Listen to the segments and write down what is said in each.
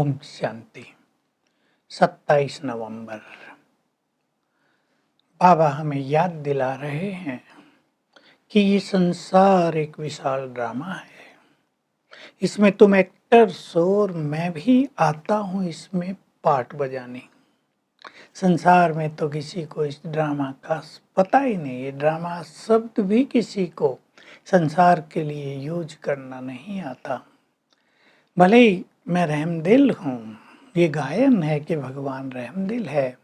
ओम शांति। 27 नवंबर। बाबा हमें याद दिला रहे हैं कि ये संसार एक विशाल ड्रामा है। इसमें तुम एक्टर्स हो और मैं भी आता हूँ इसमें पार्ट बजाने। संसार में तो किसी को इस ड्रामा का पता ही नहीं। ये ड्रामा शब्द भी किसी को संसार के लिए यूज करना नहीं आता। भले ही मैं रहमदिल हूँ, ये गायन है कि भगवान रहमदिल है,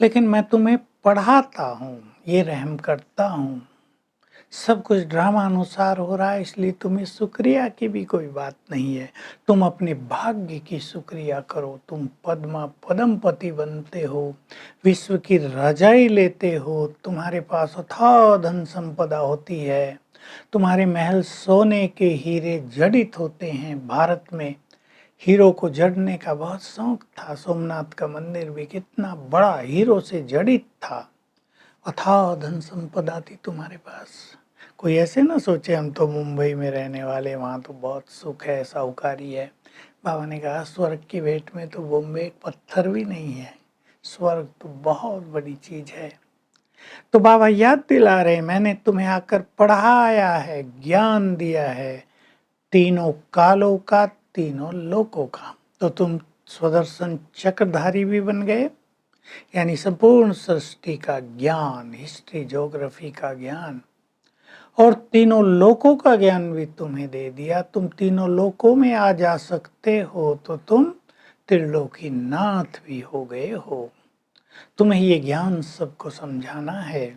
लेकिन मैं तुम्हें पढ़ाता हूँ, ये रहम करता हूँ। सब कुछ ड्रामा अनुसार हो रहा है, इसलिए तुम्हें शुक्रिया की भी कोई बात नहीं है। तुम अपने भाग्य की शुक्रिया करो। तुम पदमपति बनते हो, विश्व की रजाई लेते हो, तुम्हारे पास अथाह धन संपदा होती है, तुम्हारे महल सोने के हीरे जड़ित होते हैं। भारत में हीरो को जड़ने का बहुत शौक था। सोमनाथ का मंदिर भी कितना बड़ा हीरो से जड़ित था। अथाह धन संपदा थी तुम्हारे पास। कोई ऐसे ना सोचे हम तो मुंबई में रहने वाले, वहाँ तो बहुत सुख है, साहूकारी है। बाबा ने कहा स्वर्ग की भेंट में तो बॉम्बे एक पत्थर भी नहीं है। स्वर्ग तो बहुत बड़ी चीज है। तो बाबा याद दिला रहे, मैंने तुम्हें आकर पढ़ाया है, ज्ञान दिया है, तीनों कालों का, तीनों लोकों का। तो तुम स्वदर्शन चक्रधारी भी बन गए, यानी संपूर्ण सृष्टि का ज्ञान, हिस्ट्री ज्योग्राफी का ज्ञान, और तीनों लोकों का ज्ञान भी तुम्हें दे दिया। तुम तीनों लोकों में आ जा सकते हो, तो तुम त्रिलोकी नाथ भी हो गए हो। तुम्हें ये ज्ञान सबको समझाना है।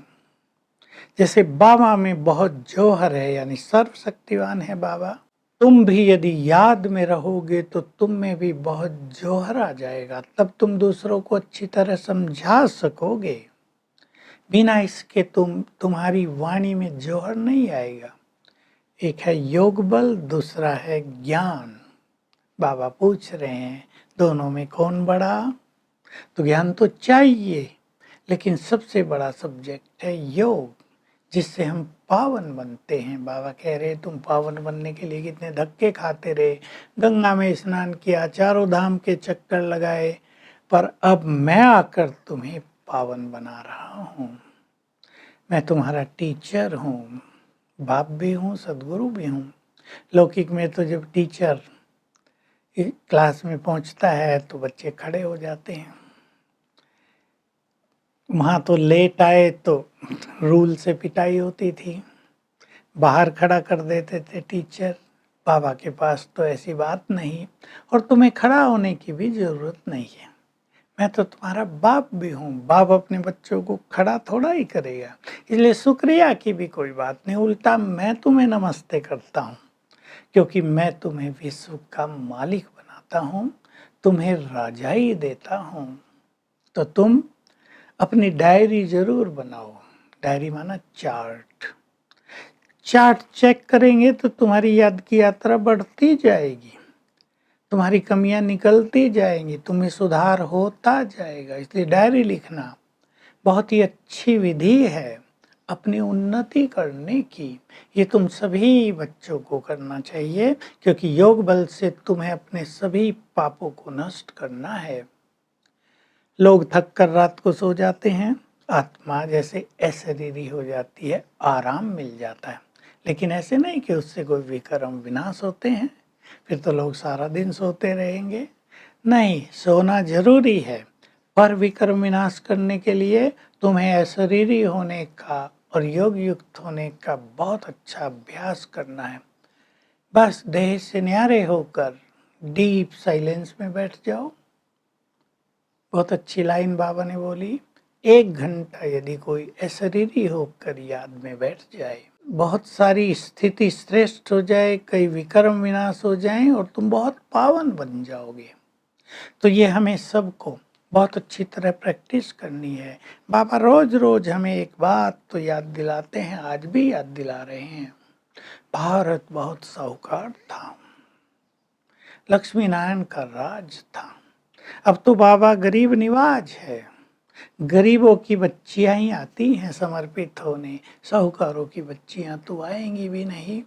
जैसे बाबा में बहुत जौहर है, यानी सर्वशक्तिवान है बाबा। तुम भी यदि याद में रहोगे तो तुम में भी बहुत जौहर आ जाएगा, तब तुम दूसरों को अच्छी तरह समझा सकोगे। बिना इसके तुम्हारी वाणी में जौहर नहीं आएगा। एक है योग बल, दूसरा है ज्ञान। बाबा पूछ रहे हैं दोनों में कौन बड़ा? तो ज्ञान तो चाहिए, लेकिन सबसे बड़ा सब्जेक्ट है योग, जिससे हम पावन बनते हैं। बाबा कह रहे तुम पावन बनने के लिए कितने धक्के खाते रहे, गंगा में स्नान किया, चारों धाम के चक्कर लगाए, पर अब मैं आकर तुम्हें पावन बना रहा हूँ। मैं तुम्हारा टीचर हूँ, बाप भी हूँ, सदगुरु भी हूँ। लौकिक में तो जब टीचर क्लास में पहुँचता है तो बच्चे खड़े हो जाते हैं। वहाँ तो लेट आए तो रूल से पिटाई होती थी, बाहर खड़ा कर देते थे टीचर। बाबा के पास तो ऐसी बात नहीं, और तुम्हें खड़ा होने की भी जरूरत नहीं है। मैं तो तुम्हारा बाप भी हूँ। बाप अपने बच्चों को खड़ा थोड़ा ही करेगा, इसलिए शुक्रिया की भी कोई बात नहीं। उल्टा मैं तुम्हें नमस्ते करता हूँ, क्योंकि मैं तुम्हें विश्व का मालिक बनाता हूँ, तुम्हें राजाई देता हूँ। तो तुम अपनी डायरी जरूर बनाओ। डायरी माना चार्ट। चार्ट चेक करेंगे तो तुम्हारी याद की यात्रा बढ़ती जाएगी, तुम्हारी कमियां निकलती जाएंगी, तुम्हें सुधार होता जाएगा। इसलिए डायरी लिखना बहुत ही अच्छी विधि है अपनी उन्नति करने की। ये तुम सभी बच्चों को करना चाहिए, क्योंकि योग बल से तुम्हें अपने सभी पापों को नष्ट करना है। लोग थक कर रात को सो जाते हैं, आत्मा जैसे अशरीरी हो जाती है, आराम मिल जाता है। लेकिन ऐसे नहीं कि उससे कोई विकर्म विनाश होते हैं, फिर तो लोग सारा दिन सोते रहेंगे। नहीं, सोना जरूरी है, पर विकर्म विनाश करने के लिए तुम्हें अशरीरी होने का और योग युक्त होने का बहुत अच्छा अभ्यास करना है। बस देह से न्यारे होकर डीप साइलेंस में बैठ जाओ। बहुत अच्छी लाइन बाबा ने बोली, 1 घंटा यदि कोई अशरीरी होकर याद में बैठ जाए, बहुत सारी स्थिति श्रेष्ठ हो जाए, कई विकर्म विनाश हो जाएं और तुम बहुत पावन बन जाओगे। तो ये हमें सबको बहुत अच्छी तरह प्रैक्टिस करनी है। बाबा रोज रोज हमें एक बात तो याद दिलाते हैं, आज भी याद दिला रहे हैं। भारत बहुत साहूकार था, लक्ष्मी नारायण का राज था। अब तो बाबा गरीब निवाज है। गरीबों की बच्चियां ही आती हैं समर्पित होने, साहूकारों की बच्चियां तो आएंगी भी नहीं।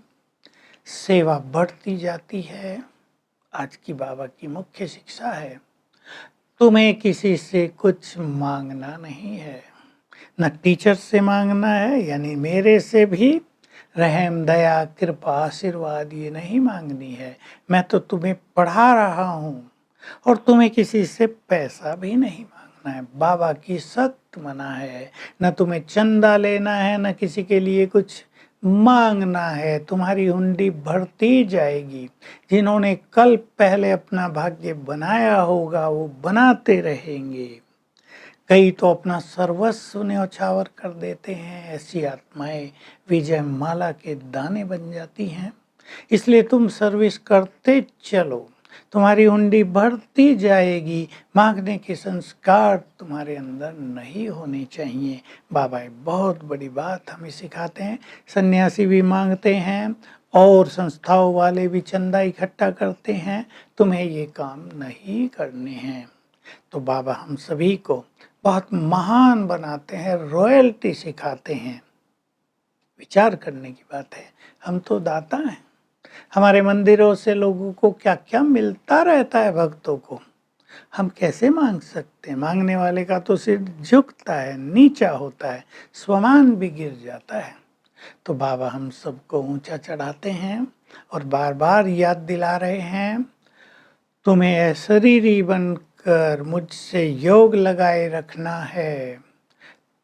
सेवा बढ़ती जाती है, आज की बाबा की मुख्य शिक्षा है। तुम्हें किसी से कुछ मांगना नहीं है, न टीचर से मांगना है, यानी मेरे से भी रहम, दया, कृपा, आशीर्वाद ये नहीं मांगनी है। मैं तो तुम्हें पढ़ा रहा हूँ और तुम्हें किसी से पैसा भी नहीं मांगना है। बाबा की सख्त मना है, न तुम्हें चंदा लेना है, न किसी के लिए कुछ मांगना है। तुम्हारी हुंडी भरती जाएगी। जिन्होंने कल पहले अपना भाग्य बनाया होगा वो बनाते रहेंगे। कई तो अपना सर्वस्व न्यौछावर कर देते हैं। ऐसी आत्माएं विजय माला के दाने बन जाती हैं। इसलिए तुम सर्विस करते चलो, तुम्हारी हुंडी बढ़ती जाएगी। मांगने के संस्कार तुम्हारे अंदर नहीं होने चाहिए। बाबा बहुत बड़ी बात हमें सिखाते हैं। सन्यासी भी मांगते हैं और संस्थाओं वाले भी चंदा इकट्ठा करते हैं। तुम्हें ये काम नहीं करने हैं। तो बाबा हम सभी को बहुत महान बनाते हैं, रॉयल्टी सिखाते हैं। विचार करने की बात है, हम तो दाता हैं। हमारे मंदिरों से लोगों को क्या क्या मिलता रहता है, भक्तों को। हम कैसे मांग सकते हैं? मांगने वाले का तो सिर झुकता है, नीचा होता है, स्वमान भी गिर जाता है। तो बाबा हम सबको ऊंचा चढ़ाते हैं और बार बार याद दिला रहे हैं, तुम्हें अशरीरी बनकर मुझसे योग लगाए रखना है,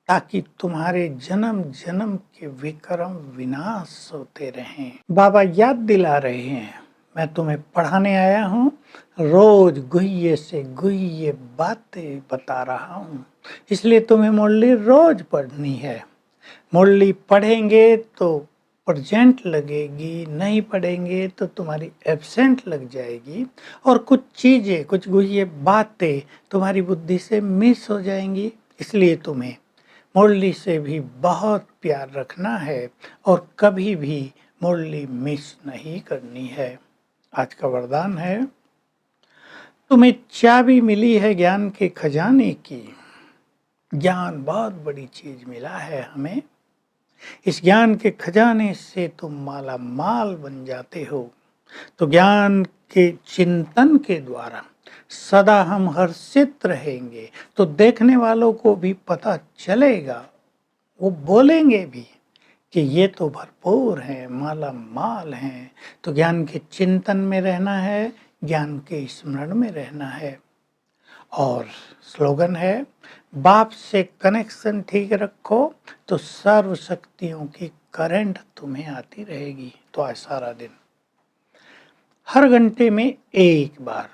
ताकि तुम्हारे जन्म जन्म के विक्रम विनाश होते रहें। बाबा याद दिला रहे हैं, मैं तुम्हें पढ़ाने आया हूँ, रोज गुह्य से गुह्य बातें बता रहा हूँ। इसलिए तुम्हें मुरली रोज पढ़नी है। मुरली पढ़ेंगे तो प्रेजेंट लगेगी, नहीं पढ़ेंगे तो तुम्हारी एब्सेंट लग जाएगी और कुछ चीज़ें, कुछ गुह्य बातें तुम्हारी बुद्धि से मिस हो जाएंगी। इसलिए तुम्हें मुरली से भी बहुत प्यार रखना है और कभी भी मुरली मिस नहीं करनी है। आज का वरदान है, तुम्हें चाबी मिली है ज्ञान के खजाने की। ज्ञान बहुत बड़ी चीज मिला है हमें। इस ज्ञान के खजाने से तुम माला माल बन जाते हो। तो ज्ञान के चिंतन के द्वारा सदा हम हर्षित रहेंगे। तो देखने वालों को भी पता चलेगा, वो बोलेंगे भी कि ये तो भरपूर हैं, माला माल हैं। तो ज्ञान के चिंतन में रहना है, ज्ञान के स्मरण में रहना है। और स्लोगन है, बाप से कनेक्शन ठीक रखो तो सर्व शक्तियों की करंट तुम्हें आती रहेगी। तो आज सारा दिन हर घंटे में एक बार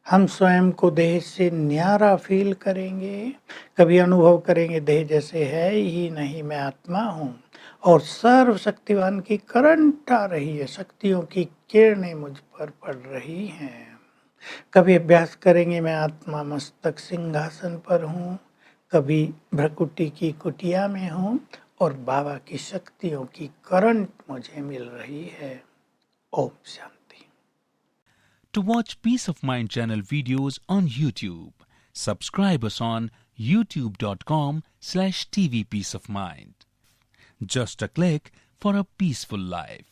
हम स्वयं को देह से न्यारा फील करेंगे। कभी अनुभव करेंगे देह जैसे है ही नहीं, मैं आत्मा हूँ और सर्व शक्तिवान की करंट आ रही है, शक्तियों की किरणें मुझ पर पड़ रही हैं। कभी अभ्यास करेंगे, मैं आत्मा मस्तक सिंहासन पर हूँ, कभी भ्रकुटी की कुटिया में हूँ और बाबा की शक्तियों की करंट मुझे मिल रही है। Om Shanti. To watch Peace of Mind channel videos on YouTube, subscribe us on youtube.com/tvpeaceofmind. Just a click for a peaceful life.